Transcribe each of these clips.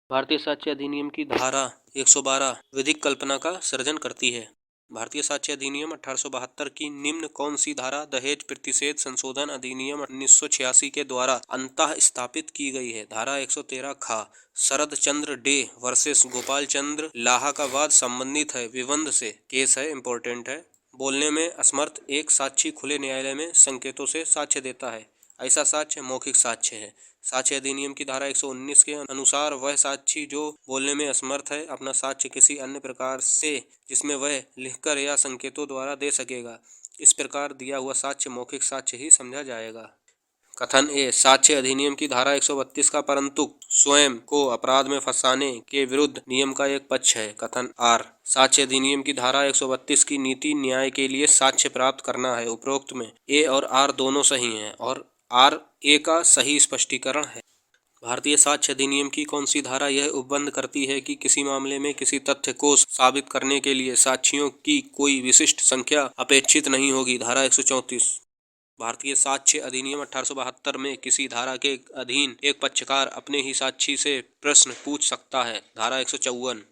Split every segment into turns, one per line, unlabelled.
भारतीय साक्ष्य अधिनियम की धारा 112 विधिक कल्पना का सृजन करती है। भारतीय साक्ष्य अधिनियम 1872 की निम्न कौन सी धारा दहेज प्रतिषेध संशोधन अधिनियम 1986 के द्वारा अंतः स्थापित की गई है? धारा 113 खा शरद चंद्र डे वर्सेस गोपाल चंद्र लाहा का वाद संबंधित है विबंध से। केस है, इंपॉर्टेंट है। बोलने में असमर्थ एक साक्षी खुले न्यायालय में संकेतों से साक्ष्य देता है। ऐसा साक्ष्य मौखिक साक्ष्य है। साक्ष्य अधिनियम की धारा 119 के अनुसार वह साक्षी जो बोलने में असमर्थ है अपना साक्ष्य किसी अन्य प्रकार से जिसमें वह लिखकर या संकेतों द्वारा दे सकेगा, इस प्रकार दिया हुआ साक्ष्य मौखिक साक्ष्य ही समझा जाएगा। कथन ए साक्ष्य अधिनियम की धारा 132 का परंतु स्वयं को अपराध में फंसाने के विरुद्ध नियम का एक पक्ष है। कथन आर साक्ष्य अधिनियम की धारा 132 की नीति न्याय के लिए साक्ष्य प्राप्त करना है। उपरोक्त में ए और आर दोनों सही हैं और आर ए का सही स्पष्टीकरण है। भारतीय साक्ष्य अधिनियम की कौन सी धारा यह उपबंध करती है कि किसी मामले में किसी तथ्य को साबित करने के लिए साक्षियों की कोई विशिष्ट संख्या अपेक्षित नहीं होगी? धारा 134। भारतीय साक्ष्य अधिनियम 1872 में किसी धारा के अधीन एक पक्षकार अपने ही साक्षी से प्रश्न पूछ सकता है। धारा 154।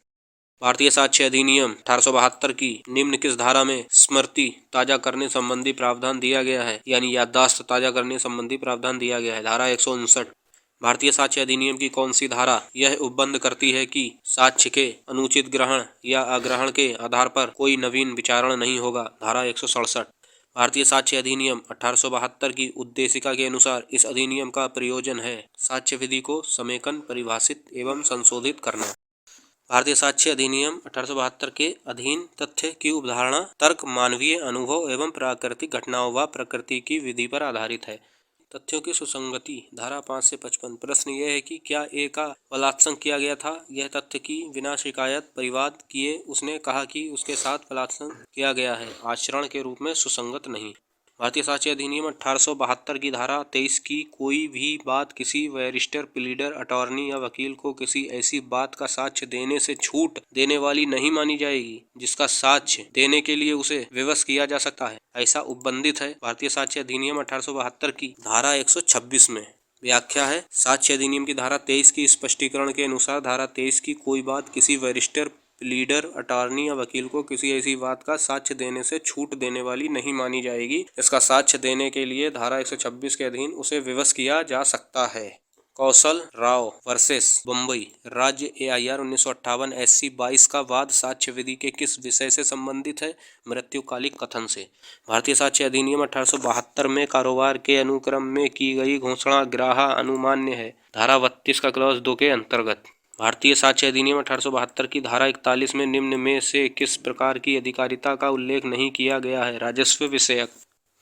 भारतीय साक्ष्य अधिनियम 1872 की निम्न किस धारा में स्मृति ताजा करने संबंधी प्रावधान दिया गया है, यानी याददाश्त ताजा करने संबंधी प्रावधान दिया गया है? धारा 159। भारतीय साक्ष्य अधिनियम की कौन सी धारा यह उपबंध करती है कि साक्ष्य के अनुचित ग्रहण या अग्रहण के आधार पर कोई नवीन विचारण नहीं होगा? धारा 167। भारतीय साक्ष्य अधिनियम 1872 की उद्देशिका के अनुसार इस अधिनियम का प्रयोजन है साक्ष्य विधि को समेकन, परिभाषित एवं संशोधित करना। भारतीय साक्ष्य अधिनियम 1872 के अधीन तथ्य की अवधारणा तर्क, मानवीय अनुभव एवं प्राकृतिक घटनाओं व प्रकृति की विधि पर आधारित है। तथ्यों की सुसंगति। धारा 5 से 55। प्रश्न यह है कि क्या ए का बलात्संग किया गया था? यह तथ्य की बिना शिकायत परिवाद किए उसने कहा कि उसके साथ बलात्संग किया गया है, आचरण के रूप में सुसंगत नहीं। भारतीय साक्ष्य अधिनियम 1872 की धारा 23 की कोई भी बात किसी बैरिस्टर, प्लीडर, अटॉर्नी या वकील को किसी ऐसी बात का साक्ष्य देने से छूट देने वाली नहीं मानी जाएगी जिसका साक्ष्य देने के लिए उसे विवश किया जा सकता है। ऐसा उपबंधित है भारतीय साक्ष्य अधिनियम 1872 की धारा 126 में। व्याख्या है साक्ष्य अधिनियम की धारा 23 की स्पष्टीकरण के अनुसार धारा 23 की कोई बात किसी बैरिस्टर, प्लीडर, अटॉर्नी या वकील को किसी ऐसी बात का साक्ष्य देने से छूट देने वाली नहीं मानी जाएगी इसका साक्ष्य देने के लिए धारा 126 के अधीन उसे विवश किया जा सकता है। कौशल राव वर्सेस बम्बई राज्य AIR 1958 SC 22 का वाद साक्ष्य विधि के किस विषय से संबंधित है? मृत्युकालिक कथन से। भारतीय साक्ष्य अधिनियम 1872 में कारोबार के अनुक्रम में की गई घोषणा ग्राह्य अनुमान्य है। धारा 32 का क्लॉज 2 के अंतर्गत। भारतीय साक्ष्य अधिनियम 1872 की धारा 41 में निम्न में से किस प्रकार की अधिकारिता का उल्लेख नहीं किया गया है? राजस्व विषयक।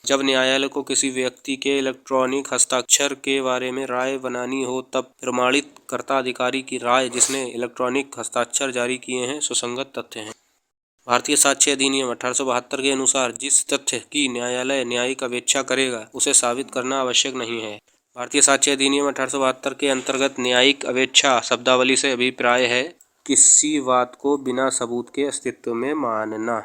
जब न्यायालय को किसी व्यक्ति के इलेक्ट्रॉनिक हस्ताक्षर के बारे में राय बनानी हो तब प्रमाणित कर्ता अधिकारी की राय जिसने इलेक्ट्रॉनिक हस्ताक्षर जारी किए हैं सुसंगत तथ्य हैं। भारतीय साक्ष्य अधिनियम 1872 के अनुसार जिस तथ्य की न्यायालय न्यायिक अपेक्षा करेगा उसे साबित करना आवश्यक नहीं है। भारतीय साक्ष्य अधिनियम 1872 के अंतर्गत न्यायिक अपेक्षा शब्दावली से अभिप्राय है किसी बात को बिना सबूत के अस्तित्व में मानना।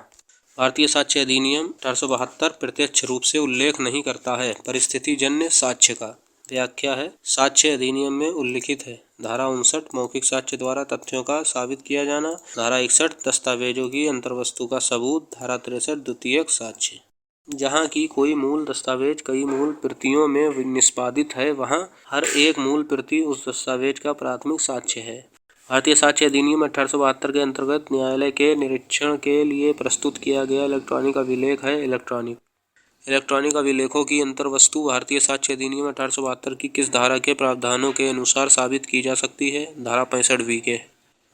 भारतीय साक्ष्य अधिनियम 1872 प्रत्यक्ष रूप से उल्लेख नहीं करता है परिस्थिति जन्य साक्ष्य का। व्याख्या है साक्ष्य अधिनियम में उल्लिखित है। धारा 59 मौखिक साक्ष्य द्वारा तथ्यों का साबित किया जाना। धारा 61 दस्तावेजों की अंतर्वस्तु का सबूत। धारा 63 द्वितीयक साक्ष्य। जहाँ की कोई मूल दस्तावेज कई मूल प्रतियों में निष्पादित है वहाँ हर एक मूल प्रति उस दस्तावेज का प्राथमिक साक्ष्य है। भारतीय साक्ष्य अधिनियम 1872 के अंतर्गत न्यायालय के निरीक्षण के लिए प्रस्तुत किया गया इलेक्ट्रॉनिक अभिलेख है। इलेक्ट्रॉनिक अभिलेखों की अंतर्वस्तु भारतीय साक्ष्य अधिनियम 1872 की किस धारा के प्रावधानों के अनुसार साबित की जा सकती है? धारा 65B के।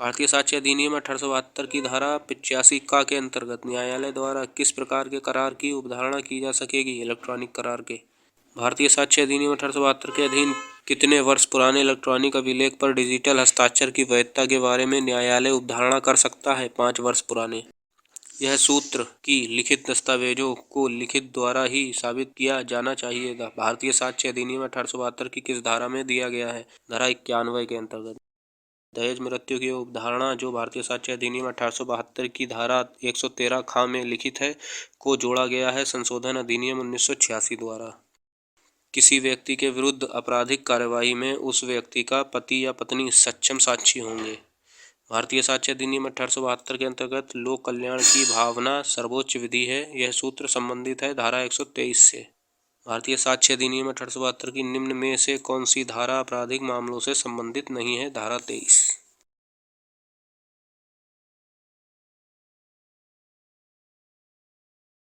भारतीय साक्ष्य अधिनियम 1872 की धारा 85 का के अंतर्गत न्यायालय द्वारा किस प्रकार के करार की अवधारणा की जा सकेगी? इलेक्ट्रॉनिक करार के। भारतीय साक्ष्य अधिनियम 1872 के अधीन कितने वर्ष पुराने इलेक्ट्रॉनिक अभिलेख पर डिजिटल हस्ताक्षर की वैधता के बारे में न्यायालय अवधारणा कर सकता है? 5 वर्ष पुराने। यह सूत्र की लिखित दस्तावेजों को लिखित द्वारा ही साबित किया जाना चाहिए। भारतीय साक्ष्य अधिनियम 1872 की किस धारा में दिया गया है? धारा 91 के अंतर्गत। दहेज मृत्यु की अवधारणा जो भारतीय साक्ष्य अधिनियम 1872 की धारा 113 खा में लिखित है को जोड़ा गया है संशोधन अधिनियम 1986 द्वारा। किसी व्यक्ति के विरुद्ध आपराधिक कार्यवाही में उस व्यक्ति का पति या पत्नी सक्षम साक्षी होंगे। भारतीय साक्ष्य अधिनियम 1872 के अंतर्गत लोक कल्याण की भावना सर्वोच्च विधि है। यह सूत्र संबंधित है धारा 123 से। भारतीय साक्ष्य अधिनियम 1872 की निम्न में से कौन सी धारा आपराधिक मामलों से संबंधित नहीं है? धारा 23।